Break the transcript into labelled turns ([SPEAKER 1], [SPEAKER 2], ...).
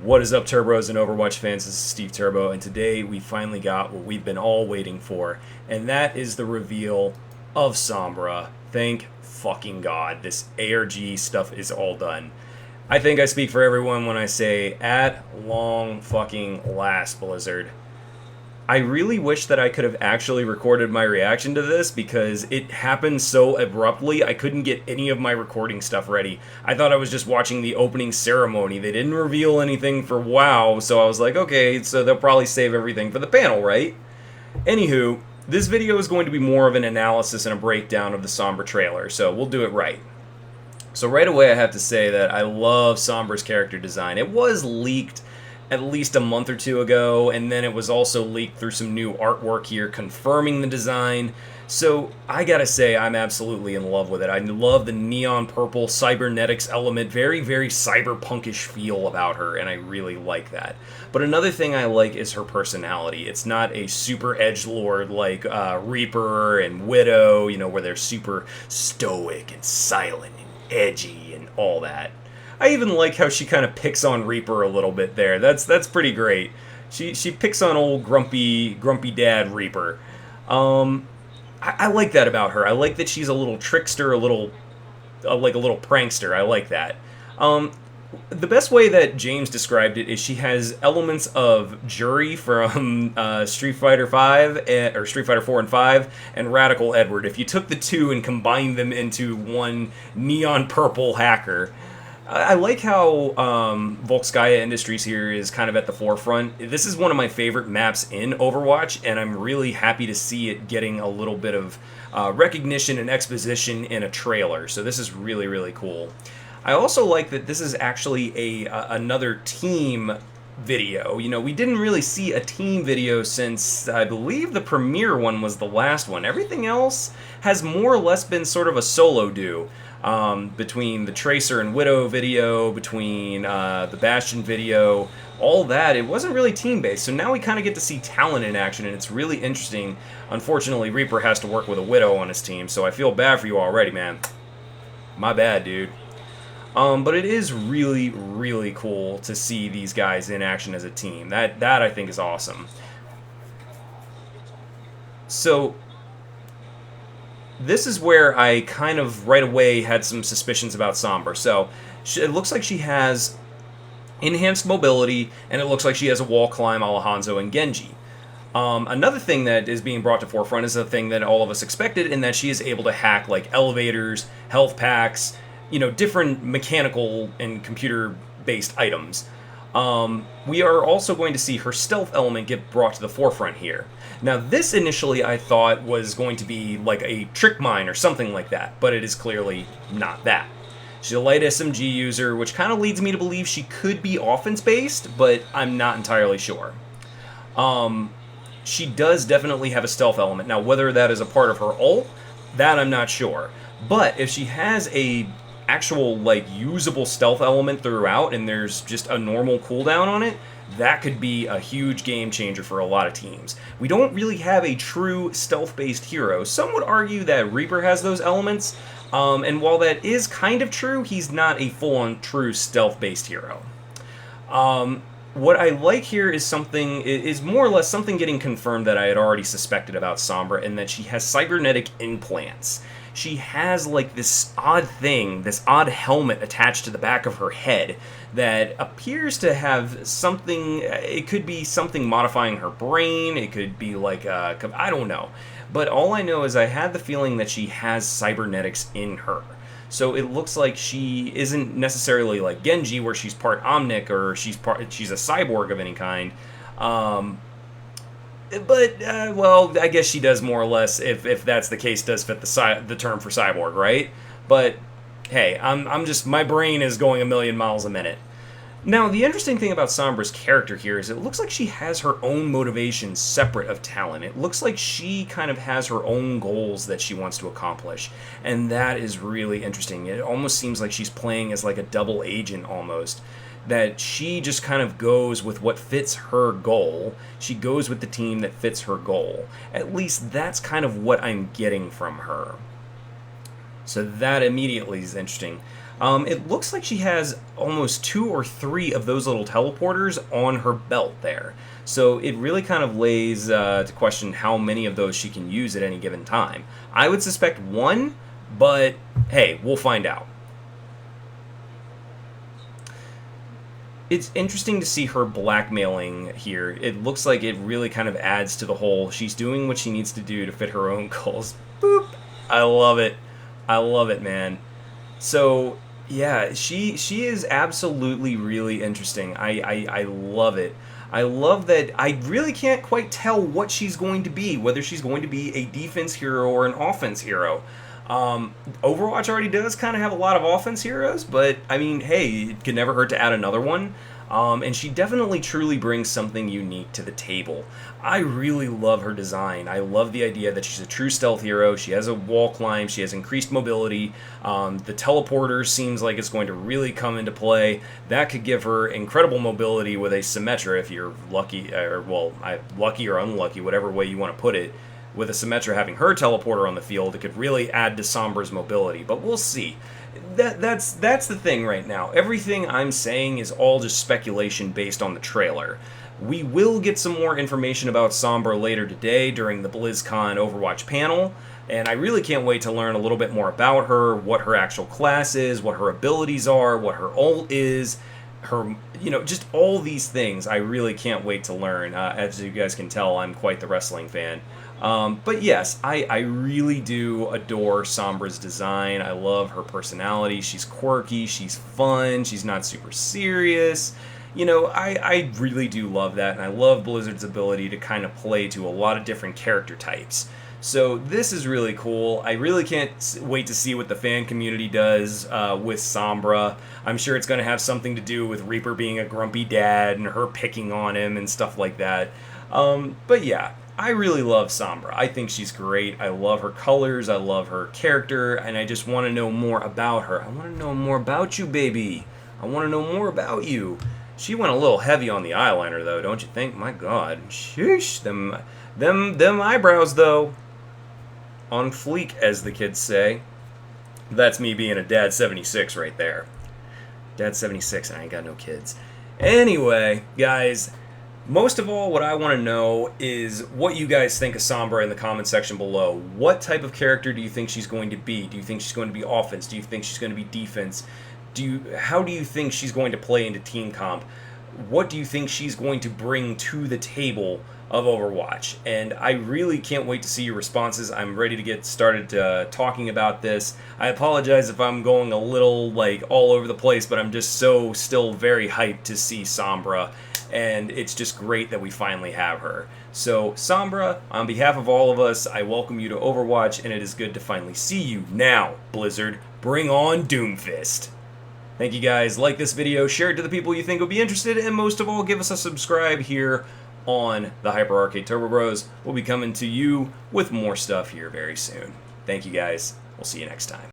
[SPEAKER 1] What is up, Turbos and Overwatch fans? This is Steve Turbo, and today we finally got what we've been all waiting for, and that is the reveal of Sombra. Thank fucking God, this ARG stuff is all done. I think I speak for everyone when I say, at long fucking last, Blizzard. I really wish that I could have actually recorded my reaction to this because it happened so abruptly I couldn't get any of my recording stuff ready. I thought I was just watching the opening ceremony. They didn't reveal anything for WoW, so I was like, okay, so they'll probably save everything for the panel, right? Anywho, this video is going to be more of an analysis and a breakdown of the Sombra trailer, so we'll do it right. So right away I have to say that I love Sombra's character design. It was leaked at least a month or two ago, and then it was also leaked through some new artwork here confirming the design. So I gotta say, I'm absolutely in love with it. I love the neon purple cybernetics element, very, very cyberpunkish feel about her, and I really like that. But another thing I like is her personality. It's not a super edgelord like Reaper and Widow, you know, where they're super stoic and silent and edgy and all that. I even like how she kind of picks on Reaper a little bit there. That's pretty great. She picks on old grumpy dad Reaper. I like that about her. I like that she's a little trickster, a little like a little prankster. I like that. The best way that James described it is she has elements of Jury from Street Fighter 5 or Street Fighter 4 and 5 and Radical Edward. If you took the two and combined them into one neon purple hacker. I like how Volskaya Industries here is kind of at the forefront. This is one of my favorite maps in Overwatch, and I'm really happy to see it getting a little bit of recognition and exposition in a trailer. So this is really, really cool. I also like that this is actually another team video. You know, we didn't really see a team video since I believe the premiere one was the last one. Everything else has more or less been sort of a solo do. Between the Tracer and Widow video, between the Bastion video, all that, it wasn't really team-based. So now we kind of get to see talent in action, and it's really interesting. Unfortunately, Reaper has to work with a Widow on his team, so I feel bad for you already, man. My bad, dude. But it is really, really cool to see these guys in action as a team. That I think is awesome. So this is where I kind of right away had some suspicions about Sombra. So it looks like she has enhanced mobility, and it looks like she has a wall climb a la Hanzo and Genji. Another thing that is being brought to forefront is a thing that all of us expected, in that she is able to hack like elevators, health packs, you know, different mechanical and computer-based items. We are also going to see her stealth element get brought to the forefront here. Now, this initially I thought was going to be like a trick mine or something like that, but it is clearly not that. She's a light SMG user, which kind of leads me to believe she could be offense-based, but I'm not entirely sure. She does definitely have a stealth element. Now, whether that is a part of her ult, that I'm not sure. But if she has a actual like usable stealth element throughout and there's just a normal cooldown on it, that could be a huge game changer for a lot of teams. We don't really have a true stealth-based hero. Some would argue that Reaper has those elements, and while that is kind of true, he's not a full-on true stealth-based hero. What I like here is more or less something getting confirmed that I had already suspected about Sombra, in that she has cybernetic implants. She has like this odd thing, this odd helmet attached to the back of her head that appears to have something. It could be something modifying her brain. It could be like, I don't know. But all I know is I had the feeling that she has cybernetics in her. So it looks like she isn't necessarily like Genji, where she's part Omnic or she's a cyborg of any kind. But, well, I guess she does more or less, if that's the case, does fit the term for cyborg, right? But, hey, I'm just, my brain is going a million miles a minute. Now, the interesting thing about Sombra's character here is it looks like she has her own motivations separate of talent. It looks like she kind of has her own goals that she wants to accomplish, and that is really interesting. It almost seems like she's playing as like a double agent almost. That she just kind of goes with what fits her goal. She goes with the team that fits her goal. At least that's kind of what I'm getting from her. So that immediately is interesting. It looks like she has almost 2 or 3 of those little teleporters on her belt there. So it really kind of lays to question how many of those she can use at any given time. I would suspect 1, but hey, we'll find out. It's interesting to see her blackmailing here. It looks like it really kind of adds to the whole she's doing what she needs to do to fit her own goals. Boop. I love it. I love it, man. So yeah, she is absolutely really interesting. I love it. I love that I really can't quite tell what she's going to be, whether she's going to be a defense hero or an offense hero. Overwatch already does kind of have a lot of offense heroes, but I mean, hey, it could never hurt to add another one. And she definitely truly brings something unique to the table. I really love her design. I love the idea that she's a true stealth hero. She has a wall climb. She has increased mobility. The teleporter seems like it's going to really come into play. That could give her incredible mobility with a Symmetra if you're lucky, or well, lucky or unlucky, whatever way you want to put it. With a Symmetra having her teleporter on the field, it could really add to Sombra's mobility, but we'll see. That's the thing right now. Everything I'm saying is all just speculation based on the trailer. We will get some more information about Sombra later today during the BlizzCon Overwatch panel, and I really can't wait to learn a little bit more about her, what her actual class is, what her abilities are, what her ult is, her, just all these things. I really can't wait to learn. As you guys can tell, I'm quite the wrestling fan. But yes, I really do adore Sombra's design. I love her personality. She's quirky, she's fun, she's not super serious. I really do love that, and I love Blizzard's ability to kind of play to a lot of different character types. So this is really cool. I really can't wait to see what the fan community does with Sombra. I'm sure it's going to have something to do with Reaper being a grumpy dad and her picking on him and stuff like that. But yeah, I really love Sombra. I think she's great. I love her colors. I love her character, and I just want to know more about her. I want to know more about you, baby. I want to know more about you. She went a little heavy on the eyeliner, though, don't you think? My God, sheesh, them eyebrows, though. On fleek, as the kids say. That's me being a dad 76 right there. Dad 76, and I ain't got no kids. Anyway, guys, most of all, what I want to know is what you guys think of Sombra in the comment section below. What type of character do you think she's going to be? Do you think she's going to be offense? Do you think she's going to be defense? How do you think she's going to play into team comp? What do you think she's going to bring to the table of Overwatch? And I really can't wait to see your responses. I'm ready to get started talking about this. I apologize if I'm going a little all over the place, but I'm just still very hyped to see Sombra, and it's just great that we finally have her. So Sombra, on behalf of all of us, I welcome you to Overwatch, and it is good to finally see you. Now, Blizzard, bring on Doomfist. Thank you guys. Like this video, share it to the people you think would be interested, and most of all, give us a subscribe here on the Hyper Arcade Turbo Bros. We'll be coming to you with more stuff here very soon. Thank you guys. We'll see you next time.